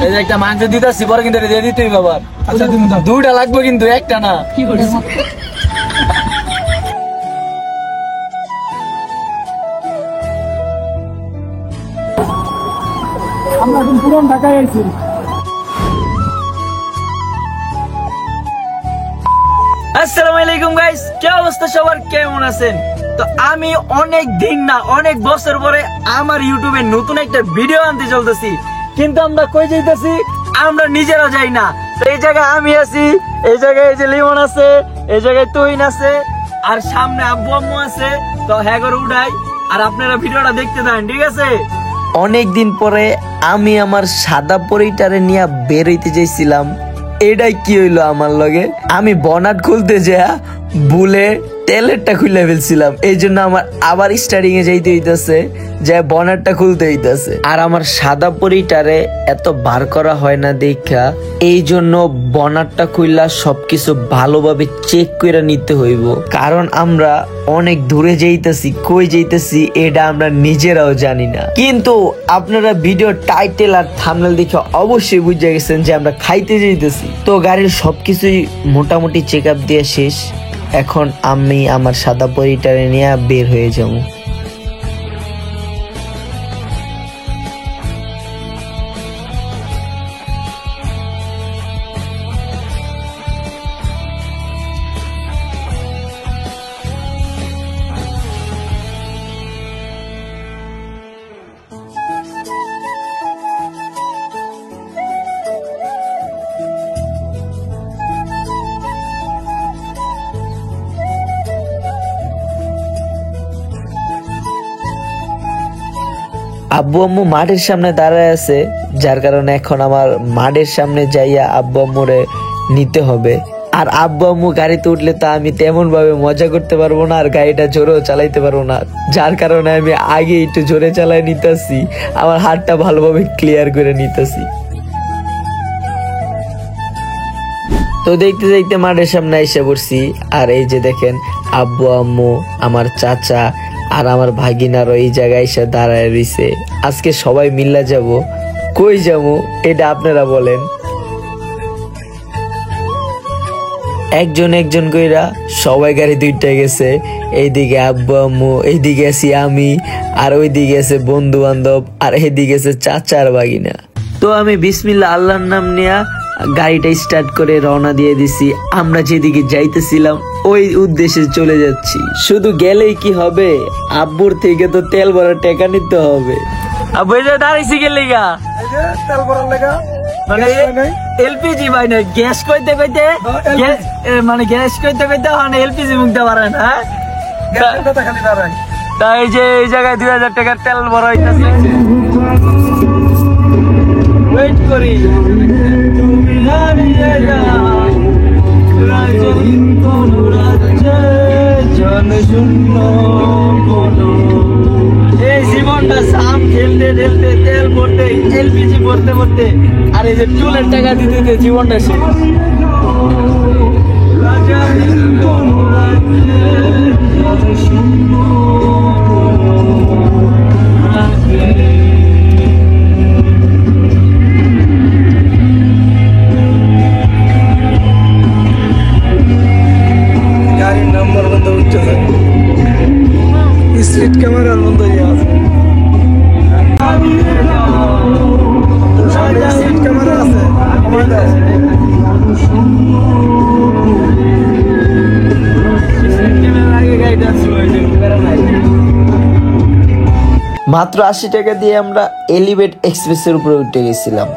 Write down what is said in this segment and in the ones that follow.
এই যে একটা মাংস দিতেছি পরে কিন্তু দিয়ে দিতেই বাবা। আচ্ছা তুমি দাও। দুইটা লাগবে কিন্তু একটা না। কি করিস? আমরা এখন পুরান ঢাকায় আইছি। আসসালামু আলাইকুম গাইস, কি অবস্থা সবার, কেমন আছেন? তো আমি অনেক দিন না অনেক বছর পরে আমার ইউটিউবে নতুন একটা ভিডিও আনতে চলতেছি, কিন্তু আমরা কই যাইতেছি আমরা নিজেরাও যাই না। তো এই জায়গায় আমি আছি, এই জায়গায় এই যে লিমন আছে, এই জায়গায় তুহিন আছে, আর সামনে আব্বু আম্মু আছে। তো হ্যাঁ করে উঠাই আর আপনারা ভিডিওটা দেখতে দেন, ঠিক আছে? অনেকদিন পরে আমি আমার সাদা পরিটারে নিয়ে বের হইতে চাইছিলাম। এটাই কি হইলো আমার লগে, আমি বনাট খুলতে যা ভুলে তেলেরটা খুলে ফেলছিলাম। এই জন্য আমার আবার স্টার্টিং এ যাইতে হইতেছে, যে বনাটটা খুলতে হইতেছে। আর আমার সাদা পরিটারে এত বার করা হয় না দেখা, এই জন্য বনাটটা খুললা সবকিছু ভালোভাবে চেক করে নিতে হইব, কারণ আমরা অনেক দূরে যাইতেছি, কই যাইতেছি এটা আমরা নিজেরাও জানি না। কিন্তু আপনারা ভিডিও টাইটেল আর থাম্বনেল দেখে অবশ্যই বুঝে গেছেন যে আমরা খাইতে যাইতেছি। তো গাড়ির সবকিছুই মোটামুটি চেক আপ দিয়ে শেষ। এখন আমি আমার সাদা পরিটারে নিয়ে বের হয়ে যাবো। আব্বু আম্মু মাঠের সামনে দাঁড়ায় আছে, যার কারণে এখন আমার মাঠের সামনে যাইয়া আব্বু আম্মুরে নিতে হবে। আর আব্বু আম্মু গাড়িতে উঠলে তো আমি তেমন ভাবে মজা করতে পারবো না, আর গাড়িটা জোরেও চালাইতে পারবো না, যার কারণে আমি আগে একটু জোরে চালাই নিতেছি, আমার হাতটা ভালোভাবে ক্লিয়ার করে নিতেছি। তো দেখতে দেখতে মাঠের সামনে এসে পড়ছি। আর এই যে দেখেন আব্বু আম্মু, আমার চাচা আর আমার ভাগিনারও এই জায়গায় এসে দাঁড়ায় রইছে। আজকে সবাই মিল্লা যাব, কই যাবো এটা আপনারা বলেন। একজন একজন কইরা সবাই গাড়ি দুইটা গেছে। এইদিকে আব্বু আম্মু, এইদিকে আছি আমি, আর ওইদিকে আছে বন্ধু বান্ধব, আর এইদিকে আছে চাচার ভাগিনা। তো আমি বিসমিল্লাহ আল্লাহর নাম নিয়া গাড়িটা স্টার্ট করে রওনা দিয়ে দিছি। আমরা যেদিকে যাইতেছিলাম ওই উদ্দেশ্যে চলে যাচ্ছি। শুধু গেলেই কি হবে, আব্বুর থেকে তো তেল ভরা টাকা নিতে হবে। আব্বু এই যে দাঁড়াইছি গেলে গা, এই যে তেল ভরার লাগা মানে এলপিজি ভাই না, গ্যাস কইতে কইতে মানে গ্যাস কইতে কইতে মানে এলপিজি মুখতে পারে না। গ্যাসটা তো খালি দাঁড়ায়। তাই এই যে এই জায়গায় 2000 টাকার তেল ভরা হইতাছে। ওয়েট করি তুমি হারিয়ে যাও রাজনীন কোন রাজ্যে জনশূন্য কোন। এই জীবনটা সাম খেলতে খেলতে তেল ভরতে এলপিজি ভরতে ভরতে আর এই যে টুলের টাকা দিতে দিতে জীবনটা শেষ। রাজনীন কোন রাজ্যে জনশূন্য গাড়ির নাম্বার বন্ধ উঠছে, স্পিড ক্যামেরার বন্ধ হয়ে আছে। স্পিড ক্যামেরা আছে। মাত্র 80 টাকা দিয়ে আমরা এলিভেট এক্সপ্রেসের উপরে উঠে গেছিলাম।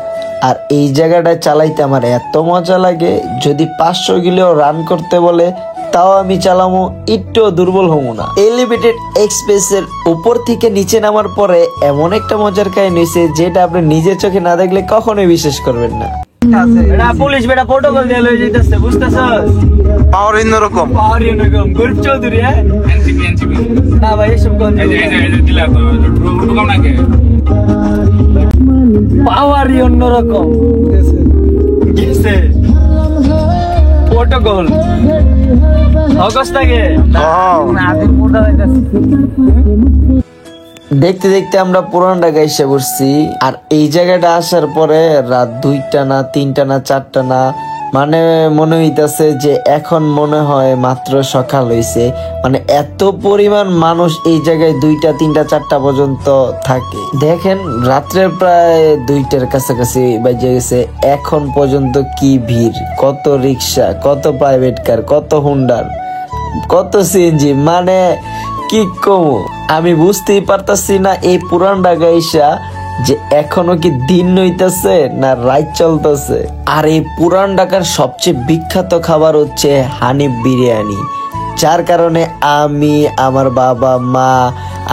আর এই জায়গাটা চালাইতে আমার এত মজা লাগে, যদি 500 কিলো রান করতে বলে তাও আমি চালামো, একটু দুর্বল হবো না। এলিভেটেড এক্সপ্রেসের উপর থেকে নিচে নামার পরে এমন একটা মজার কাহিনী হয়েছে, যেটা আপনি নিজের চোখে না দেখলে কখনোই বিশ্বাস করবেন না। এটা পুলিশ বেটা প্রোটোকল দিয়ে লয়ে যাইতেছে, বুঝতেছস? পাওয়ার অন্যরকম। পাওয়ার এরকম গরিব চৌধুরী। হ্যাঁ না ভাই এসব কোন পাওয়ারই অন্যরকম গেছে প্রোটোকল অগস্ট থেকে দেখতে দেখতে আমরা পুরান ঢাকা এসে পড়ছি। আর এই জায়গাটা আসার পরে রাত 2টা না 3টা না 4টা না, মানে মনে হইতাছে যে এখন মনে হয় মাত্র সকাল হইছে। মানে এত পরিমাণ মানুষ এই জায়গায় 2টা 3টা 4টা পর্যন্ত থাকে। দেখেন রাত্রে প্রায় 2টার কাছাকাছি বাজে গেছে, এখন পর্যন্ত কি ভিড়, কত রিক্সা, কত প্রাইভেট কার, কত হুন্ডার, কত সিএনজি, মানে কি কমু আমি বুঝতেই পারতাছি না এই পুরান ঢাকা এসা যে এখনো কি দিন হইতাছে না রাত চলতেছে। আর এই পুরান ঢাকার সবচেয়ে বিখ্যাত খাবার হচ্ছে হানিফ বিরিয়ানি, যার কারণে আমি, আমার বাবা মা,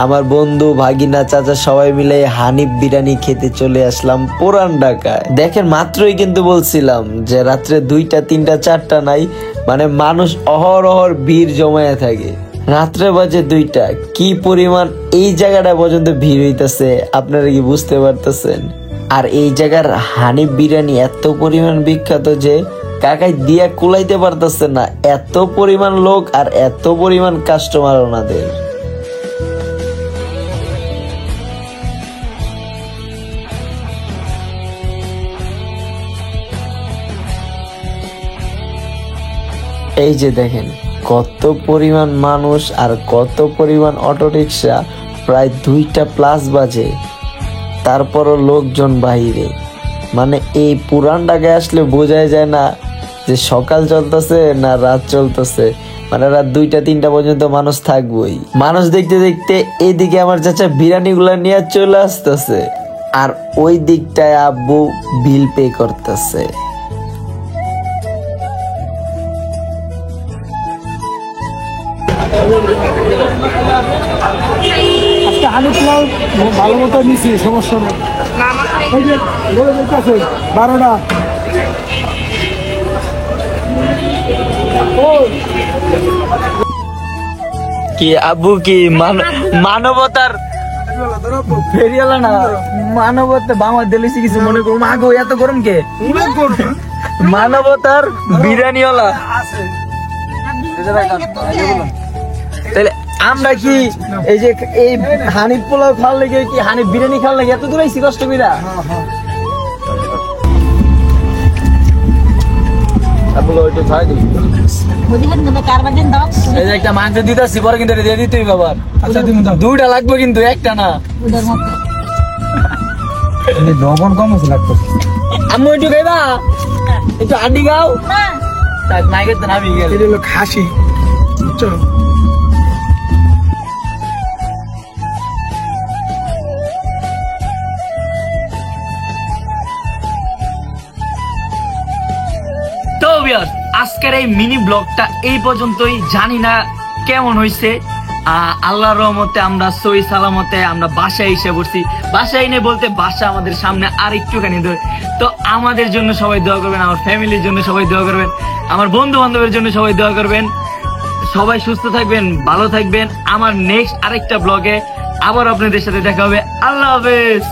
আমার বন্ধু ভাগিনা চাচা সবাই মিলে হানিফ বিরিয়ানি খেতে চলে আসলাম পুরান ঢাকায়। দেখেন মাত্রই কিন্তু বলছিলাম যে রাত্রে 2টা 3টা 4টা নাই, মানে মানুষ অহরহর ভিড় জমায়ে থাকে। রাত্রে বাজে 2টা, কি পরিমাণ এই জায়গাটা পর্যন্ত ভিড় হইতেছে আপনারা কি বুঝতে পারতেছেন? আর এই জায়গার হানিফ বিরিয়ানি এত পরিমাণ বিখ্যাত যে কাকাই দিয়া কুলাইতে পারতেছে না, এত পরিমাণ লোক আর এত পরিমাণ কাস্টমার ওনাদের। এই যে দেখেন কত পরিমাণ মানুষ আর কত পরিমাণ অটো রিক্সা, প্রায় 2টা প্লাস বাজে, তারপরও লোকজন বাইরে। মানে এই পুরান ঢাকায় আসলে বোঝাই যায় না যে সকাল চলতেছে না রাত চলতেছে, মানে রাত 2টা 3টা পর্যন্ত মানুষ থাকবোই। মানুষ দেখতে দেখতে এইদিকে আমার চাচা বিরিয়ানি গুলা নিয়ে চলে আসতেছে, আর ওই দিকটায় আব্বু বিল পে করতেছে। আজকে হানিফ পোলাও ভালো মতো নিছি, সমস্যা নেই। এই যে বলে দেখতেছে 12টা। কি আব্বু কি মানবতার ফেরিয়ালা না, মানবতা বাংলা দিলেছি কিছু মনে করো মা গো, এত গরম কে? মানবতার বিরিয়ানিওয়ালা। তাহলে আমরা কি এই যে এই হানিফ পোলাও খাওয়ার লেগে কি হানিফ বিরিয়ানি খাওয়ার লেগে এত দূর আইছি কষ্ট কইরা? এই যে একটা মাংস দিতেছি পরে কিন্তু দিয়ে দিতেই বাবার। আচ্ছা তুমি দাও। 2টা লাগবে কিন্তু একটা না। লবণ কম আছে লাগতো। আম্মু একটু খাইবা, একটু আড্ডি খাও। তাই নাই খেতে নামি গেল। এটা হলো খাসি, চলো। তো ভিউয়ার্স, আজকের এই মিনি ব্লগটা এই পর্যন্তই। জানি না কেমন হয়েছে। আল্লাহর রহমতে আমরা সহি সালামতে আমরা বাসায় এসে পড়ছি। বাসায় এনে বলতে বাসা আমাদের সামনে আর একটুখানি দূর। তো আমাদের জন্য সবাই দোয়া করবেন, আমার ফ্যামিলির জন্য সবাই দোয়া করবেন, আমার বন্ধু বান্ধবের জন্য সবাই দোয়া করবেন। সবাই সুস্থ থাকবেন, ভালো থাকবেন। আমার নেক্সট আরেকটা ব্লগে আবার আপনাদের সাথে দেখা হবে। আল্লাহ হাফেজ।